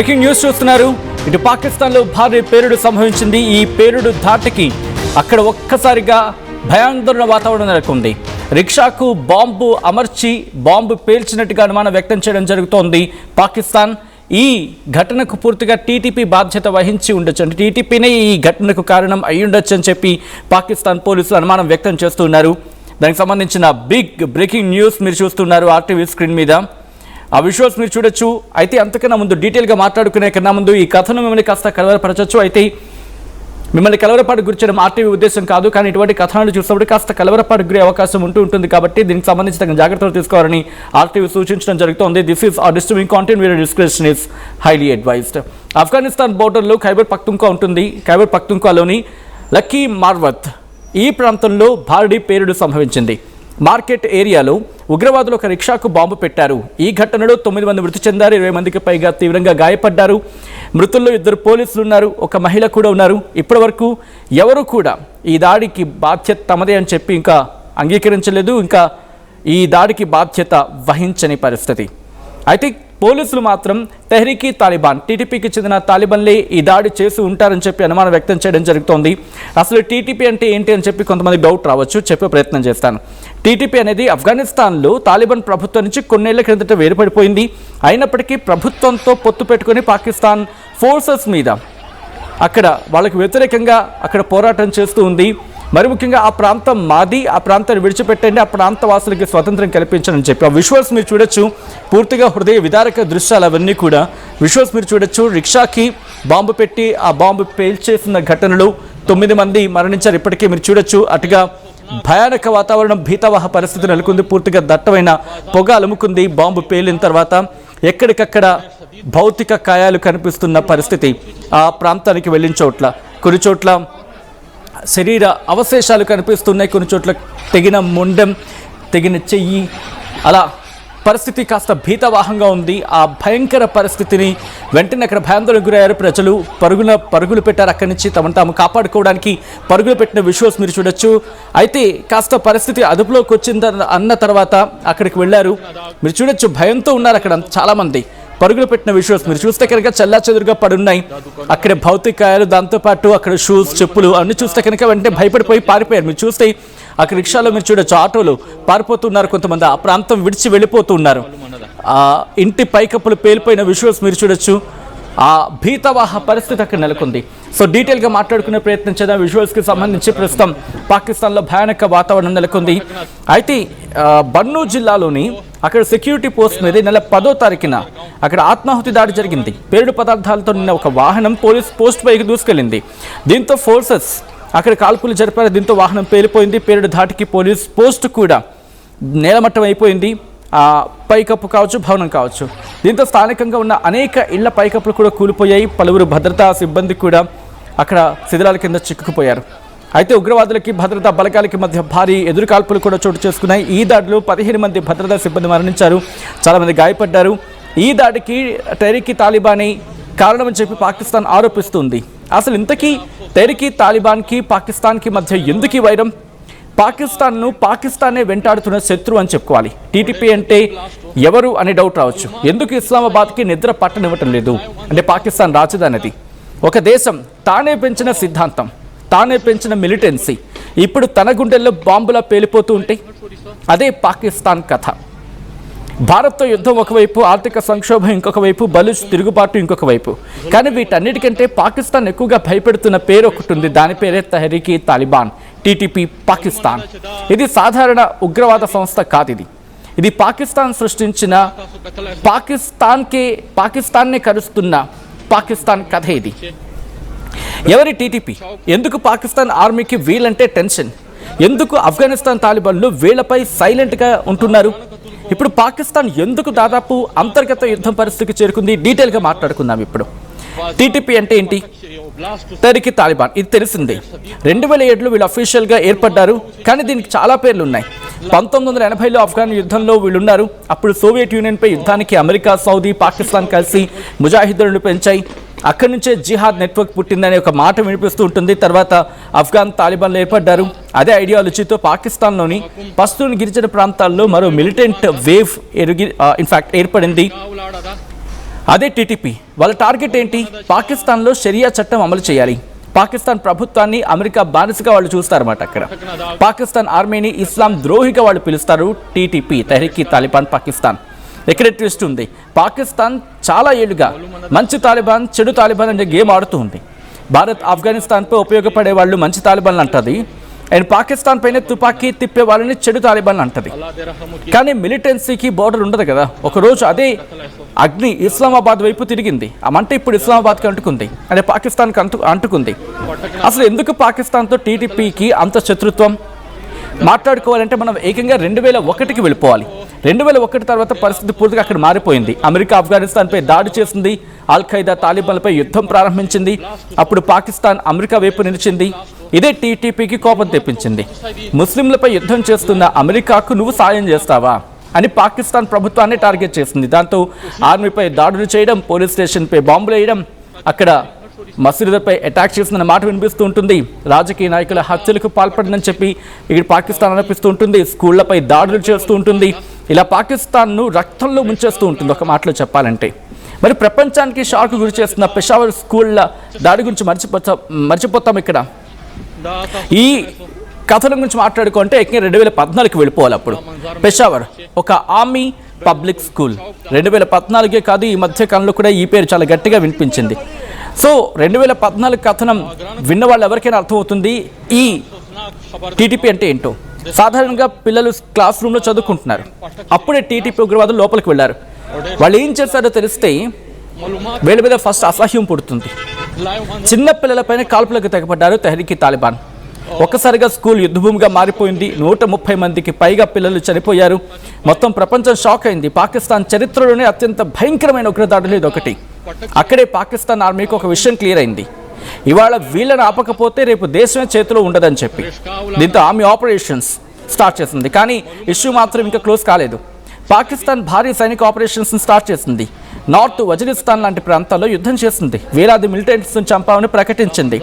Breaking news చూస్తున్నారు. ఇటు పాకిస్తాన్లో భారీ పేలుడు సంభవించింది. ఈ పేలుడు ధాటికి అక్కడ ఒక్కసారిగా భయాందోళన వాతావరణం నెలకొంది. రిక్షాకు బాంబు అమర్చి బాంబు పేల్చినట్టుగా అనుమానం వ్యక్తం చేయడం జరుగుతోంది పాకిస్తాన్. ఈ ఘటనకు పూర్తిగా టీటీపీ బాధ్యత వహించి ఉండొచ్చు, అంటే టీటీపీనే ఈ ఘటనకు కారణం అయి ఉండొచ్చు అని చెప్పి పాకిస్తాన్ పోలీసులు అనుమానం వ్యక్తం చేస్తున్నారు. దానికి సంబంధించిన బిగ్ బ్రేకింగ్ న్యూస్ మీరు చూస్తున్నారు ఆర్టీవీ స్క్రీన్ మీద. ఆ విజువల్స్ మీరు చూడొచ్చు. అయితే అంతకన్నా ముందు డీటెయిల్గా మాట్లాడుకునే కన్నా ముందు ఈ కథను మిమ్మల్ని కాస్త కలవరపరచవచ్చు. అయితే మిమ్మల్ని కలవరపాటు గురి చేయడం ఆర్టీవీ ఉద్దేశం కాదు, కానీ ఇటువంటి కథనాలు చూసినప్పుడు కాస్త కలవరపాటు గురే అవకాశం ఉంటుంది. కాబట్టి దీనికి సంబంధించి తగిన జాగ్రత్తలు తీసుకోవాలని ఆర్టీవీ సూచించడం జరుగుతోంది. This is are disturbing content, where description is highly advised. Afghanistan బోర్డర్లో ఖైబర్ పఖ్తుంఖ్వా ఉంటుంది. ఖైబర్ పఖ్తుంఖ్వాలోని లక్కీ మార్వత్ ఈ ప్రాంతంలో భారీ పేలుడు సంభవించింది. మార్కెట్ ఏరియాలో ఉగ్రవాదులు ఒక రిక్షాకు బాంబు పెట్టారు. ఈ ఘటనలో 9 మంది మృతి చెందారు, 20 మందికి పైగా తీవ్రంగా గాయపడ్డారు. మృతుల్లో 2 పోలీసులు ఉన్నారు, ఒక మహిళ కూడా ఉన్నారు. ఇప్పటి వరకు ఎవరు కూడా ఈ దాడికి బాధ్యత తమదే అని చెప్పి ఇంకా అంగీకరించలేదు, ఇంకా ఈ దాడికి బాధ్యత వహించని పరిస్థితి. అయితే పోలీసులు మాత్రం తెహ్రీక్ తాలిబాన్, టీటీపీకి చెందిన తాలిబాన్లే ఈ దాడి చేసి ఉంటారని చెప్పి అనుమానం వ్యక్తం చేయడం జరుగుతోంది. అసలు టీటీపీ అంటే ఏంటి అని చెప్పి కొంతమంది డౌట్ రావచ్చు, చెప్పే ప్రయత్నం చేస్తాను. టీటీపీ అనేది ఆఫ్ఘనిస్తాన్లో తాలిబాన్ ప్రభుత్వం నుంచి కొన్నేళ్ల క్రిందట వేరుపడిపోయింది. అయినప్పటికీ ప్రభుత్వంతో పొత్తు పెట్టుకుని పాకిస్తాన్ ఫోర్సెస్ మీద అక్కడ వాళ్ళకి వ్యతిరేకంగా అక్కడ పోరాటం చేస్తూ ఉంది. మరి ముఖ్యంగా ఆ ప్రాంతం మాది, ఆ ప్రాంతాన్ని విడిచిపెట్టండి, ఆ ప్రాంత వాసులకి స్వతంత్రం కల్పించని చెప్పి ఆ విజువల్స్ మీరు చూడొచ్చు. పూర్తిగా హృదయ విదారక దృశ్యాలు అవన్నీ కూడా విజువల్స్ మీరు చూడొచ్చు. రిక్షాకి బాంబు పెట్టి ఆ బాంబు పేల్చేసిన ఘటనలో 9 మంది మరణించారు. ఇప్పటికే మీరు చూడొచ్చు. అటుగా భయానక వాతావరణం, భీతావహ పరిస్థితి నెలకొంది. పూర్తిగా దట్టమైన పొగ అలుముకుంది బాంబు పేలిన తర్వాత. ఎక్కడికక్కడ భౌతిక కాయాలు కనిపిస్తున్న పరిస్థితి ఆ ప్రాంతానికి వెళ్ళిన చోట్ల. కొన్ని చోట్ల శరీర అవశేషాలు కనిపిస్తున్నాయి, కొన్ని చోట్ల తెగిన మొండెం, తెగిన చెయ్యి, అలా పరిస్థితి కాస్త భీతవాహంగా ఉంది. ఆ భయంకర పరిస్థితిని వెంటనే అక్కడ భయాందోళనకు గురయ్యారు ప్రజలు. పరుగులు పెట్టారు అక్కడి నుంచి, తమను తాము కాపాడుకోవడానికి పరుగులు పెట్టిన విజువల్స్ మీరు చూడొచ్చు. అయితే కాస్త పరిస్థితి అదుపులోకి వచ్చింది అన్న తర్వాత అక్కడికి వెళ్ళారు. మీరు చూడొచ్చు, భయంతో ఉన్నారు అక్కడ చాలామంది. పరుగులు పెట్టిన విజువల్స్ మీరు చూస్తే కనుక చెల్లాచెదురుగా పడున్నాయి అక్కడ భౌతికాయాలు, దాంతోపాటు అక్కడ షూస్, చెప్పులు అన్ని చూస్తే కనుక వెంటనే భయపడిపోయి పారిపోయారు. మీరు చూస్తే అక్కడ రిక్షాలో మీరు చూడొచ్చు, ఆటోలు పారిపోతున్నారు, కొంతమంది ఆ ప్రాంతం విడిచి వెళ్ళిపోతున్నారు. ఇంటి పైకప్పులు పేలిపోయిన విజువల్స్ మీరు చూడొచ్చు. ఆ భీతవాహ పరిస్థితి అక్కడ నెలకొంది. సో డీటెయిల్గా మాట్లాడుకునే ప్రయత్నం చేద్దాం. విజువల్స్కి సంబంధించి ప్రస్తుతం పాకిస్తాన్లో భయానక వాతావరణం నెలకొంది. అయితే బన్నూ జిల్లాలోని అక్కడ సెక్యూరిటీ పోస్ట్ మీద నెల 10వ తారీఖున అక్కడ ఆత్మాహుతి దాడి జరిగింది. పేలుడు పదార్థాలతో నిన్న ఒక వాహనం పోలీస్ పోస్ట్ పైకి దూసుకెళ్ళింది. దీంతో ఫోర్సెస్ అక్కడ కాల్పులు జరిపారు. దీంతో వాహనం పేలిపోయింది. పేలుడు ధాటికి పోలీస్ పోస్ట్ కూడా నేలమట్టం అయిపోయింది. పైకప్పు కావచ్చు, భవనం కావచ్చు. దీంతో స్థానికంగా ఉన్న అనేక ఇళ్ల పైకప్పులు కూడా కూలిపోయాయి. పలువురు భద్రతా సిబ్బంది కూడా అక్కడ శిథిలాల కింద చిక్కుకుపోయారు. అయితే ఉగ్రవాదులకి భద్రతా బలగాలకి మధ్య భారీ ఎదురుకాల్పులు కూడా చోటు చేసుకున్నాయి. ఈ దాడిలో 15 మంది భద్రతా సిబ్బంది మరణించారు, చాలామంది గాయపడ్డారు. ఈ దాడికి తెహ్రీక్ తాలిబానీ కారణమని చెప్పి పాకిస్తాన్ ఆరోపిస్తుంది. అసలు ఇంతకీ తెహ్రీక్ తాలిబాన్కి పాకిస్తాన్కి మధ్య ఎందుకు ఈ వైరం? పాకిస్తాన్నే వెంటాడుతున్న శత్రువు అని చెప్పుకోవాలి. టీటీపీ అంటే ఎవరు అనే డౌట్ రావచ్చు. ఎందుకు ఇస్లామాబాద్కి నిద్ర పట్టనివ్వటం లేదు అంటే పాకిస్తాన్ రాజధానిది, ఒక దేశం, తానే పెంచిన సిద్ధాంతం, తానే పెంచిన మిలిటెన్సీ ఇప్పుడు తన గుండెల్లో బాంబులా పేలిపోతూ ఉంటే అదే పాకిస్తాన్ కథ. భారత్తో యుద్ధం ఒకవైపు, ఆర్థిక సంక్షోభం ఇంకొక వైపు, బలూచ్ తిరుగుబాటు ఇంకొక వైపు. కానీ వీటన్నిటికంటే పాకిస్తాన్ ఎక్కువగా భయపెడుతున్న పేరు ఒకటి ఉంది. దాని పేరే తెహ్రీక్ తాలిబాన్, టీటీపీ పాకిస్తాన్. ఇది సాధారణ ఉగ్రవాద సంస్థ కాదు. ఇది పాకిస్తాన్ సృష్టించిన, పాకిస్తాన్నే కరుస్తున్న పాకిస్తాన్ కథ ఇది. ఎవరి టీటీపీ? ఎందుకు పాకిస్తాన్ ఆర్మీకి వీళ్ళంటే టెన్షన్? ఎందుకు ఆఫ్ఘనిస్తాన్ తాలిబాన్లు వీళ్ళపై సైలెంట్గా ఉంటున్నారు? ఇప్పుడు పాకిస్తాన్ ఎందుకు దాదాపు అంతర్గత యుద్ధం పరిస్థితికి చేరుకుంది? డీటెయిల్గా మాట్లాడుకుందాం ఇప్పుడు. టీటీపీ అంటే ఏంటి? తెహ్రీక్ తాలిబాన్, ఇది తెలిసిందే. 2007లో వీళ్ళు అఫీషియల్గా ఏర్పడ్డారు, కానీ దీనికి చాలా పేర్లు ఉన్నాయి. 1980లో ఆఫ్ఘన్ యుద్ధంలో వీళ్ళు ఉన్నారు. అప్పుడు సోవియట్ యూనియన్పై యుద్ధానికి అమెరికా, సౌదీ, పాకిస్తాన్ కలిసి ముజాహిదీలను పెంచాయి. అక్కడి నుంచే జిహాద్ నెట్వర్క్ పుట్టిందనే ఒక మాట వినిపిస్తూ ఉంటుంది. తర్వాత ఆఫ్ఘన్ తాలిబాన్లు ఏర్పడ్డారు. అదే ఐడియాలజీతో పాకిస్తాన్లోని పస్తూన్ గిరిజన ప్రాంతాల్లో మరో మిలిటెంట్ వేవ్ ఏర్పడింది. అదే టీటీపీ. వాళ్ళ టార్గెట్ ఏంటి? పాకిస్తాన్లో షరియా చట్టం అమలు చేయాలి. పాకిస్తాన్ ప్రభుత్వాన్ని అమెరికా బానిసగా వాళ్ళు చూస్తారన్నమాట. అక్కడ పాకిస్తాన్ ఆర్మీని ఇస్లాం ద్రోహిగా వాళ్ళు పిలుస్తారు. TTP, Tehreek Taliban Pakistan. ఇక్కడ ట్విస్ట్ ఉంది. పాకిస్తాన్ చాలా ఏళ్లుగా మంచి తాలిబాన్, చెడు తాలిబాన్ అనే గేమ్ ఆడుతూ ఉంది. భారత్ ఆఫ్ఘనిస్తాన్పై ఉపయోగపడే వాళ్ళు మంచి తాలిబాన్లు అంటది, అండ్ పాకిస్తాన్ పైన తుపాకీ తిప్పే వాళ్ళని చెడు తాలిబాన్ అంటది. కానీ మిలిటెన్సీకి బోర్డర్ ఉండదు కదా. ఒకరోజు అదే అగ్ని ఇస్లామాబాద్ వైపు తిరిగింది. ఆ మంట ఇప్పుడు ఇస్లామాబాద్కి అంటుకుంది, అంటే పాకిస్తాన్కి అంటుకుంది. అసలు ఎందుకు పాకిస్తాన్తో టీటీపీకి అంత శత్రుత్వం? మాట్లాడుకోవాలంటే మనం ఏకంగా 2001కి వెళ్ళిపోవాలి. 2001 తర్వాత పరిస్థితి పూర్తిగా అక్కడ మారిపోయింది. అమెరికా ఆఫ్ఘనిస్తాన్పై దాడి చేసింది. అల్ ఖైదా తాలిబాన్లపై యుద్ధం ప్రారంభించింది. అప్పుడు పాకిస్తాన్ అమెరికా వైపు నిలిచింది. ఇదే టీటీపీకి కోపం తెప్పించింది. ముస్లింలపై యుద్ధం చేస్తున్న అమెరికాకు నువ్వు సాయం చేస్తావా అని పాకిస్తాన్ ప్రభుత్వాన్ని టార్గెట్ చేసింది. దాంతో ఆర్మీపై దాడులు చేయడం, పోలీస్ స్టేషన్పై బాంబులు వేయడం, అక్కడ మసీదులపై అటాక్ చేసిన మాట వినిపిస్తూ ఉంటుంది. రాజకీయ నాయకుల హత్యలకు పాల్పడిందని చెప్పి ఇక్కడ పాకిస్తాన్ అనిపిస్తూ ఉంటుంది. స్కూళ్లపై దాడులు చేస్తూ ఉంటుంది. ఇలా పాకిస్తాన్ను రక్తంలో ముంచేస్తూ ఉంటుంది ఒక మాటలో చెప్పాలంటే. మరి ప్రపంచానికి షాక్ గురి చేస్తున్న పెషావర్ స్కూళ్ళ దాడి గురించి మర్చిపోతాం. ఇక్కడ ఈ కథల గురించి మాట్లాడుకుంటే ఏకంగా 2014కి వెళ్ళిపోవాలి. అప్పుడు పెషావర్ ఒక ఆర్మీ పబ్లిక్ స్కూల్. 2014 కాదు, ఈ మధ్య కాలంలో కూడా ఈ పేరు చాలా గట్టిగా వినిపించింది. సో 2014 కథనం విన్న వాళ్ళు ఎవరికైనా అర్థమవుతుంది ఈ టీటీపీ అంటే ఏంటో. సాధారణంగా పిల్లలు క్లాస్ రూమ్లో చదువుకుంటున్నారు. అప్పుడే టీటీపీ ఉగ్రవాదులు లోపలికి వెళ్ళారు. వాళ్ళు ఏం చేశారో తెలిస్తే వీళ్ళ మీద ఫస్ట్ అసహ్యం పుడుతుంది. చిన్న పిల్లలపైన కాల్పులకు తెగపడ్డారు తెహ్రీక్ తాలిబాన్. ఒక్కసారిగా స్కూల్ యుద్ధభూమిగా మారిపోయింది. 130 మందికి పైగా పిల్లలు చనిపోయారు. మొత్తం ప్రపంచం షాక్ అయింది. పాకిస్తాన్ చరిత్రలోనే అత్యంత భయంకరమైన ఉగ్రదాడులు ఇది ఒకటి. అక్కడే పాకిస్తాన్ ఆర్మీకి ఒక విషయం క్లియర్ అయింది. ఇవాళ వీళ్ళని ఆపకపోతే రేపు దేశమే చేతిలో ఉండదని చెప్పి దీంతో ఆర్మీ ఆపరేషన్స్ స్టార్ట్ చేసింది. కానీ ఇష్యూ మాత్రం ఇంకా క్లోజ్ కాలేదు. పాకిస్తాన్ భారీ సైనిక ఆపరేషన్స్ స్టార్ట్ చేసింది. నార్త్ వజీరిస్తాన్ లాంటి ప్రాంతాల్లో యుద్ధం చేసింది. వేలాది మిలిటెంట్స్ను చంపామని ప్రకటించింది.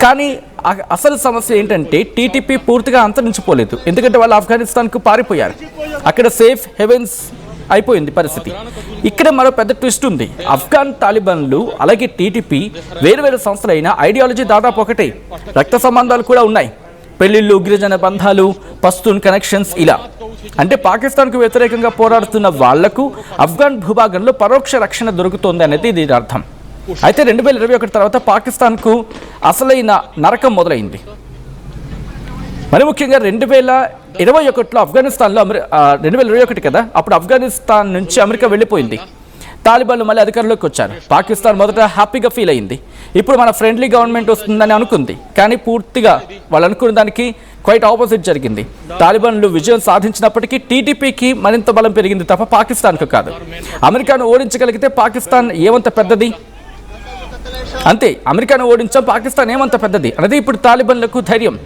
కానీ అసలు సమస్య ఏంటంటే టీటీపీ పూర్తిగా అంతరించిపోలేదు. ఎందుకంటే వాళ్ళు ఆఫ్ఘనిస్తాన్కు పారిపోయారు. అక్కడ సేఫ్ హెవెన్స్ అయిపోయింది పరిస్థితి. ఇక్కడ మరో పెద్ద ట్విస్ట్ ఉంది. ఆఫ్ఘన్ తాలిబాన్లు అలాగే టీటీపీ వేరు సంస్థలైన ఐడియాలజీ దాదాపు ఒకటే. రక్త సంబంధాలు కూడా ఉన్నాయి. పెళ్లిళ్ళు, గిరిజన బంధాలు, పస్తూన్ కనెక్షన్స్. ఇలా అంటే పాకిస్తాన్కు వ్యతిరేకంగా పోరాడుతున్న వాళ్లకు ఆఫ్ఘన్ భూభాగంలో పరోక్ష రక్షణ దొరుకుతోంది అనేది దీని అర్థం. అయితే 2021 తర్వాత పాకిస్తాన్కు అసలైన నరకం మొదలైంది. మరి ముఖ్యంగా 2021లో ఆఫ్ఘనిస్తాన్లో 2021 కదా, అప్పుడు ఆఫ్ఘనిస్తాన్ నుంచి అమెరికా వెళ్ళిపోయింది. తాలిబాన్లు మళ్ళీ అధికారంలోకి వచ్చారు. పాకిస్తాన్ మొదట హ్యాపీగా ఫీల్ అయింది. ఇప్పుడు మన ఫ్రెండ్లీ గవర్నమెంట్ వస్తుందని అనుకుంది. కానీ పూర్తిగా వాళ్ళు అనుకున్న దానికి క్వైట్ ఆపోజిట్ జరిగింది. తాలిబాన్లు విజయం సాధించినప్పటికీ టీటీపీకి మరింత బలం పెరిగింది తప్ప పాకిస్తాన్కు కాదు. అమెరికాను ఓడించగలిగితే పాకిస్తాన్ ఏమంత పెద్దది? అంతే, అమెరికాను ఓడించాం, పాకిస్తాన్ ఏమంత పెద్దది అనేది ఇప్పుడు తాలిబాన్లకు ధైర్యం.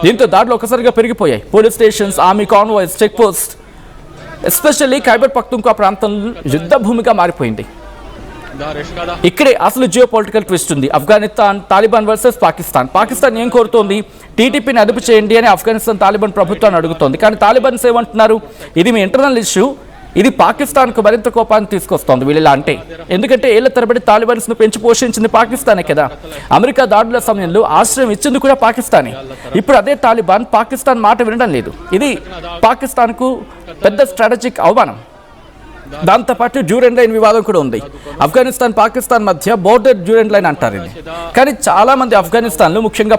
దీంతో దాడులు ఒకసారిగా పెరిగిపోయాయి. Police stations, army convoys, check post, especially Khyber Pakhtunkhwa ప్రాంతంలో యుద్ధ భూమిగా మారిపోయింది. ఇక్కడే అసలు జియో పొలిటికల్ ట్విస్ట్ ఉంది. Afghanistan Taliban versus Pakistan. పాకిస్తాన్ ఏం కోరుతోంది? టీటీపీని అదుపు చేయండి అని ఆఫ్ఘనిస్తాన్ తాలిబాన్ ప్రభుత్వాన్ని అడుగుతోంది. కానీ తాలిబాన్స్ ఏమంటున్నారు? ఇది మీ ఇంటర్నల్ ఇష్యూ, ఇది పాకిస్తాన్కు మరింత కోపాన్ని తీసుకొస్తోంది వీళ్ళ అంటే. ఎందుకంటే ఏళ్ల తరబడి తాలిబాన్స్ను పెంచి పోషించింది పాకిస్తానే కదా. అమెరికా దాడుల సమయంలో ఆశ్రయం ఇచ్చింది కూడా పాకిస్తానే. ఇప్పుడు అదే తాలిబాన్ పాకిస్తాన్ మాట వినడం లేదు. ఇది పాకిస్తాన్కు పెద్ద స్ట్రాటజిక్ అవమానం. దాంతోపాటు డ్యూరెంట్ లైన్ వివాదం కూడా ఉంది. ఆఫ్ఘనిస్తాన్ పాకిస్తాన్ మధ్య బోర్డర్ డ్యూరెంట్ లైన్ అంటారు ఇది. కానీ చాలా మంది ఆఫ్ఘనిస్తాన్లో ముఖ్యంగా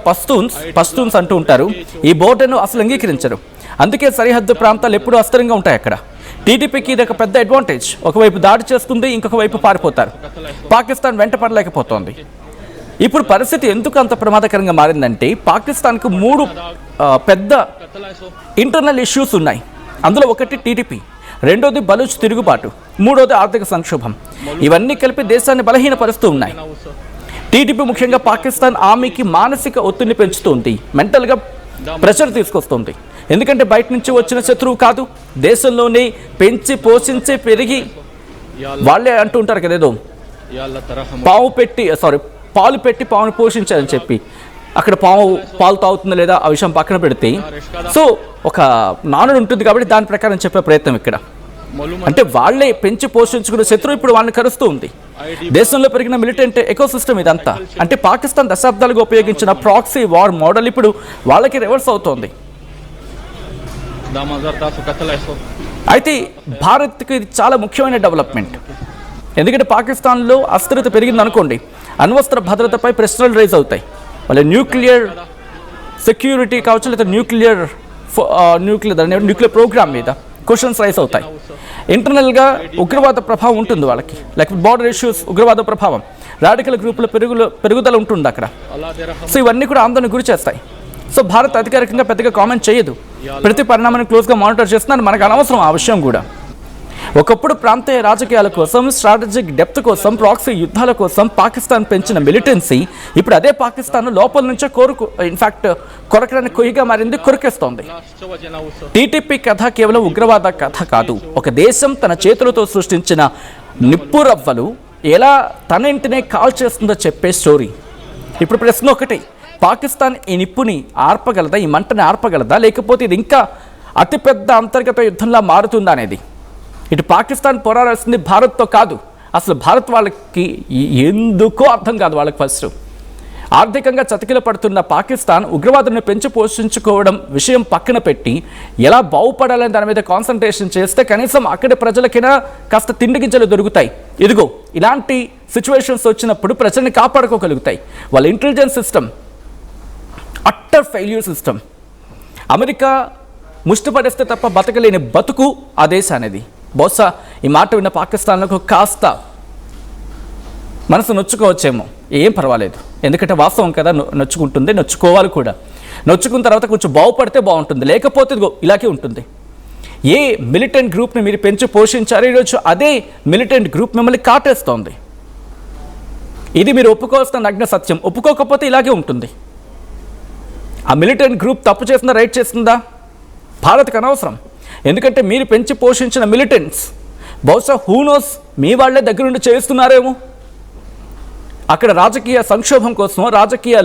పస్తూన్స్ అంటూ ఉంటారు. ఈ బోర్డర్ను అసలు అంగీకరించరు. అందుకే సరిహద్దు ప్రాంతాలు ఎప్పుడూ అస్థిరంగా ఉంటాయి అక్కడ. టీటీపీకి ఇది ఒక పెద్ద అడ్వాంటేజ్. ఒకవైపు దాడి చేస్తుంది, ఇంకొక వైపు పారిపోతారు. పాకిస్తాన్ వెంట పడలేకపోతోంది. ఇప్పుడు పరిస్థితి ఎందుకు అంత ప్రమాదకరంగా మారిందంటే పాకిస్తాన్కు 3 పెద్ద ఇంటర్నల్ ఇష్యూస్ ఉన్నాయి. అందులో ఒకటి టీటీపీ, రెండోది బలూచ్ తిరుగుబాటు, మూడోది ఆర్థిక సంక్షోభం. ఇవన్నీ కలిపి దేశాన్ని బలహీనపరుస్తూ ఉన్నాయి. టీటీపీ ముఖ్యంగా పాకిస్తాన్ ఆర్మీకి మానసిక ఒత్తిడిని పెంచుతుంది, మెంటల్గా ప్రెషర్ తీసుకొస్తుంది. ఎందుకంటే బయట నుంచి వచ్చిన శత్రువు కాదు, దేశంలోనే పెంచి పోషించి పెరిగి వాళ్ళే అంటూ ఉంటారు కదా, ఏదో పాలు పెట్టి పావును పోషించారని చెప్పి. అక్కడ పాలు తాగుతుందా లేదా ఆ విషయం పక్కన పెడితే, సో ఒక నానుడు ఉంటుంది కాబట్టి దాని ప్రకారం చెప్పే ప్రయత్నం ఇక్కడ. అంటే వాళ్ళే పెంచి పోషించుకునే శత్రువు ఇప్పుడు వాళ్ళని కరుస్తూ ఉంది. దేశంలో పెరిగిన మిలిటెంట్ ఎకోసిస్టమ్ ఇదంతా. అంటే పాకిస్తాన్ దశాబ్దాలుగా ఉపయోగించిన ప్రాక్సీ వార్ మోడల్ ఇప్పుడు వాళ్ళకి రివర్స్ అవుతోంది. అయితే భారత్కి ఇది చాలా ముఖ్యమైన డెవలప్మెంట్. ఎందుకంటే పాకిస్తాన్లో అస్థిరత పెరిగింది అనుకోండి, అణ్వస్త్ర భద్రతపై ప్రశ్నలు రైజ్ అవుతాయి. వాళ్ళ న్యూక్లియర్ సెక్యూరిటీ కావచ్చు, లేదా న్యూక్లియర్ ప్రోగ్రామ్ మీద క్వశ్చన్స్ రైజ్ అవుతాయి. ఇంటర్నల్గా ఉగ్రవాద ప్రభావం ఉంటుంది వాళ్ళకి, లైక్ బార్డర్ ఇష్యూస్, ఉగ్రవాద ప్రభావం, రాడికల్ గ్రూపుల పెరుగుదల ఉంటుంది అక్కడ. సో ఇవన్నీ కూడా ఆందోళన గురి చేస్తాయి. సో భారత్ అధికారికంగా పెద్దగా కామెంట్ చేయదు, ప్రతి పరిణామాన్ని క్లోజ్గా మానిటర్ చేస్తున్నారు. మనకు అనవసరం ఆ విషయం కూడా. ఒకప్పుడు ప్రాంతీయ రాజకీయాల కోసం, స్ట్రాటజిక్ డెప్త్ కోసం, ప్రాక్సీ యుద్ధాల కోసం పాకిస్తాన్ పెంచిన మిలిటెన్సీ ఇప్పుడు అదే పాకిస్తాన్ లోపల నుంచే కొరకడానికి కొయ్యగా మారింది, కొరికేస్తోంది. టీటీపీ కథ కేవలం ఉగ్రవాద కథ కాదు. ఒక దేశం తన చేతులతో సృష్టించిన నిప్పురవ్వలు ఎలా తన ఇంటినే కాల్ చేస్తుందో చెప్పే స్టోరీ. ఇప్పుడు ప్రశ్న ఒకటి, పాకిస్తాన్ ఈ నిప్పుని ఆర్పగలదా, ఈ మంటని ఆర్పగలదా, లేకపోతే ఇది ఇంకా అతిపెద్ద అంతర్గత యుద్ధంలా మారుతుందా అనేది. ఇటు పాకిస్తాన్ పోరాడాల్సింది భారత్తో కాదు. అసలు భారత్ వాళ్ళకి ఎందుకో అర్థం కాదు. వాళ్ళకి ఫస్ట్ ఆర్థికంగా చతికిల పడుతున్న పాకిస్తాన్ ఉగ్రవాదులను పెంచి పోషించుకోవడం విషయం పక్కన పెట్టి ఎలా బాగుపడాలని దాని మీద కాన్సన్ట్రేషన్ చేస్తే కనీసం అక్కడి ప్రజలకైనా కాస్త తిండి గింజలు దొరుకుతాయి. ఇదిగో ఇలాంటి సిచ్యువేషన్స్ వచ్చినప్పుడు ప్రజల్ని కాపాడుకోగలుగుతాయి. వాళ్ళ intelligence system utter failure system. America ముష్టిపడేస్తే తప్ప బతకలేని బతుకు ఆ దేశానిది. బహుశా ఈ మాట విన్న పాకిస్తాన్లకు కాస్త మనసు నొచ్చుకోవచ్చేమో, ఏం పర్వాలేదు, ఎందుకంటే వాస్తవం కదా, నొచ్చుకుంటుంది, నొచ్చుకోవాలి కూడా. నొచ్చుకున్న తర్వాత కొంచెం బాగుపడితే బాగుంటుంది, లేకపోతే ఇలాగే ఉంటుంది. ఏ మిలిటెంట్ గ్రూప్ని మీరు పెంచి పోషించారు, ఈరోజు అదే మిలిటెంట్ గ్రూప్ మిమ్మల్ని కాటేస్తోంది. ఇది మీరు ఒప్పుకోవాల్సిన నగ్న సత్యం. ఒప్పుకోకపోతే ఇలాగే ఉంటుంది. ఆ మిలిటెంట్ గ్రూప్ తప్పు చేస్తుందా, రైట్ చేస్తుందా, భారత్కి అనవసరం. ఎందుకంటే మీరు పెంచి పోషించిన మిలిటెంట్స్ బహుశా హూనోస్ మీ వాళ్లే దగ్గరుండి చేస్తున్నారేమో. అక్కడ రాజకీయ సంక్షోభం కోసం, రాజకీయ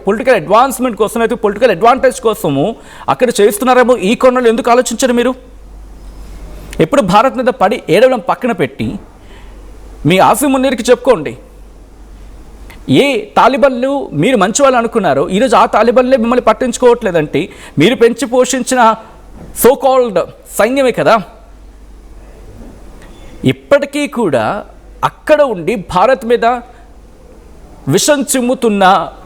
పొలిటికల్ అడ్వాన్స్మెంట్ కోసం, అయితే పొలిటికల్ అడ్వాంటేజ్ కోసము అక్కడ చేస్తున్నారేమో. ఈ కోణంలో ఎందుకు ఆలోచించరు మీరు? ఎప్పుడు భారత్ మీద పడి ఏడవడం పక్కన పెట్టి మీ ఆసిమ్ మున్నీర్కి చెప్పుకోండి. ఏ తాలిబన్లు మీరు మంచి వాళ్ళు అనుకున్నారో ఈరోజు ఆ తాలిబన్లే మిమ్మల్ని పట్టించుకోవట్లేదంటే మీరు పెంచి పోషించిన సో కాల్డ్ సైన్యమే కదా. ఇప్పటికీ కూడా అక్కడ ఉండి భారత్ మీద విషం చిమ్ముతున్న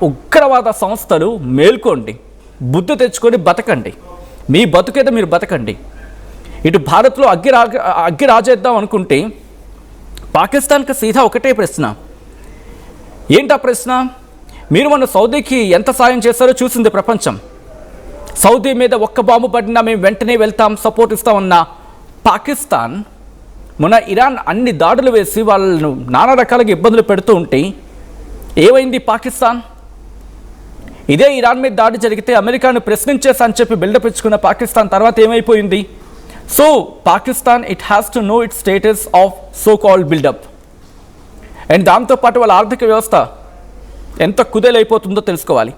ఉగ్రవాద సంస్థలు మేల్కోండి, బుద్ధి తెచ్చుకొని బతకండి, మీ బతుకేదో మీరు బతకండి. ఇటు భారత్లో అగ్గి రాజేద్దాం అనుకుంటే పాకిస్తాన్కి సీదా ఒకటే ప్రశ్న. ఏంటా ప్రశ్న? మీరు మొన్న సౌదీకి ఎంత సాయం చేస్తారో చూసింది ప్రపంచం. సౌదీ మీద ఒక్క బాంబు పడినా మేము వెంటనే వెళ్తాం, సపోర్ట్ ఇస్తామన్న పాకిస్తాన్ మొన్న ఇరాన్ అన్ని దాడులు వేసి వాళ్ళను నానా రకాలుగా ఇబ్బందులు పెడుతూ ఉంటే ఏమైంది పాకిస్తాన్? ఇదే ఇరాన్ మీద దాడి జరిగితే అమెరికాను ప్రశ్నించేసా అని చెప్పి బిల్డప్ ఇచ్చుకున్న పాకిస్తాన్ తర్వాత ఏమైపోయింది? So Pakistan it has to know its status of so called buildup. And దాంతోపాటు వాళ్ళ ఆర్థిక వ్యవస్థ ఎంత కుదేలైపోతుందో తెలుసుకోవాలి.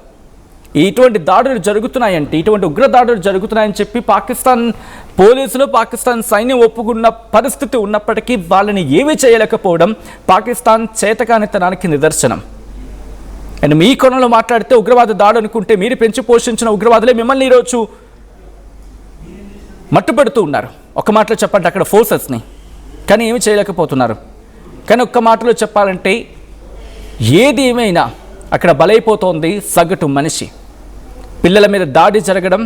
ఇటువంటి దాడులు జరుగుతున్నాయంటే, ఇటువంటి ఉగ్ర దాడులు జరుగుతున్నాయని చెప్పి పాకిస్తాన్ పోలీసులు, పాకిస్తాన్ సైన్యం ఒప్పుకున్న పరిస్థితి ఉన్నప్పటికీ వాళ్ళని ఏమీ చేయలేకపోవడం పాకిస్తాన్ చేతకానితనానికి నిదర్శనం. అండ్ మీ కోణంలో మాట్లాడితే ఉగ్రవాద దాడు అనుకుంటే మీరు పెంచి పోషించిన ఉగ్రవాదులే మిమ్మల్ని ఈరోజు మట్టుపెడుతూ ఉన్నారు. ఒక మాటలో చెప్పండి అక్కడ ఫోర్సెస్ని, కానీ ఏమి చేయలేకపోతున్నారు. కానీ ఒక్క మాటలో చెప్పాలంటే ఏది ఏమైనా అక్కడ బలైపోతోంది సగటు మనిషి. పిల్లల మీద దాడి జరగడం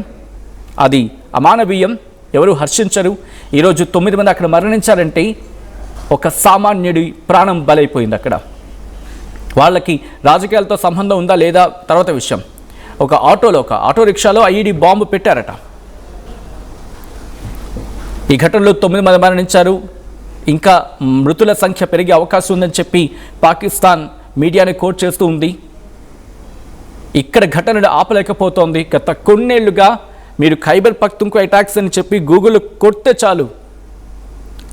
అది అమానవీయం, ఎవరు హర్షించరు. ఈరోజు 9 మంది అక్కడ మరణించారంటే ఒక సామాన్యుడి ప్రాణం బలైపోయింది అక్కడ. వాళ్ళకి రాజకీయాలతో సంబంధం ఉందా లేదా తర్వాత విషయం. ఒక ఆటో రిక్షాలో ఐఈడీ బాంబు పెట్టారట. ఈ ఘటనలో 9 మంది మరణించారు. ఇంకా మృతుల సంఖ్య పెరిగే అవకాశం ఉందని చెప్పి పాకిస్తాన్ మీడియాని కోట్ చేస్తూ ఉంది. ఇక్కడ ఘటనలు ఆపలేకపోతోంది. గత కొన్నేళ్లుగా మీరు ఖైబర్ పఖ్తూన్ఖ్వా అటాక్స్ అని చెప్పి గూగుల్ కొడితే చాలు,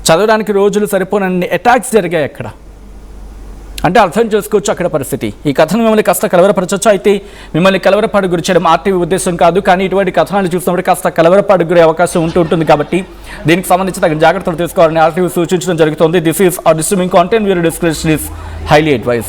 చదవడానికి రోజులు సరిపోనన్ని అటాక్స్ జరిగాయి అక్కడ. అంటే అర్థం చేసుకోవచ్చు అక్కడ పరిస్థితి. ఈ కథను మిమ్మల్ని కాస్త కలవరపరచవచ్చు, అయితే మిమ్మల్ని కలవరపాటు గురి చేయడం ఆర్టీవీ ఉద్దేశం కాదు. కానీ ఇటువంటి కథనాలు చూసినప్పుడు కాస్త కలవరపాటు గురే అవకాశం ఉంటుంది కాబట్టి దీనికి సంబంధించి తగిన జాగ్రత్తలు తీసుకోవాలని ఆర్టీవీ సూచించడం జరుగుతుంది. This is R streaming content, your description is highly advise.